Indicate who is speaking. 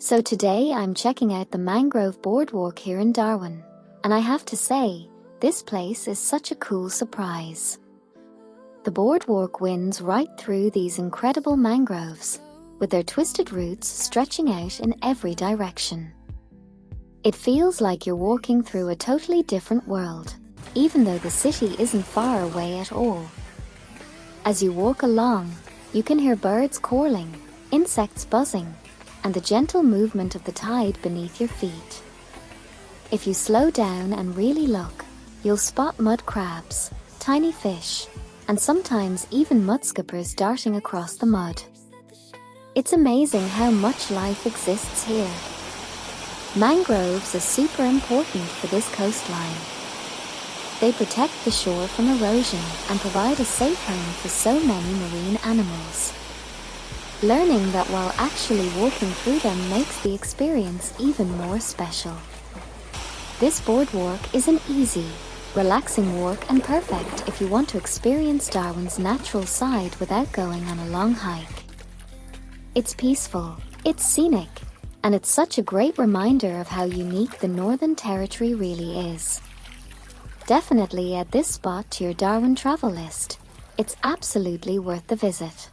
Speaker 1: So today I'm checking out the Mangrove Boardwalk here in Darwin, and I have to say, this place is such a cool surprise. The boardwalk winds right through these incredible mangroves, with their twisted roots stretching out in every direction. It feels like you're walking through a totally different world, even though the city isn't far away at all. As you walk along, you can hear birds calling, insects buzzing, and the gentle movement of the tide beneath your feet. If you slow down and really look, you'll spot mud crabs, tiny fish, and sometimes even mudskippers darting across the mud. It's amazing how much life exists here. Mangroves are super important for this coastline. They protect the shore from erosion and provide a safe home for so many marine animals. Learning that while actually walking through them makes the experience even more special. This boardwalk is an easy, relaxing walk and perfect if you want to experience Darwin's natural side without going on a long hike. It's peaceful, it's scenic, and it's such a great reminder of how unique the Northern Territory really is. Definitely add this spot to your Darwin travel list. It's absolutely worth the visit.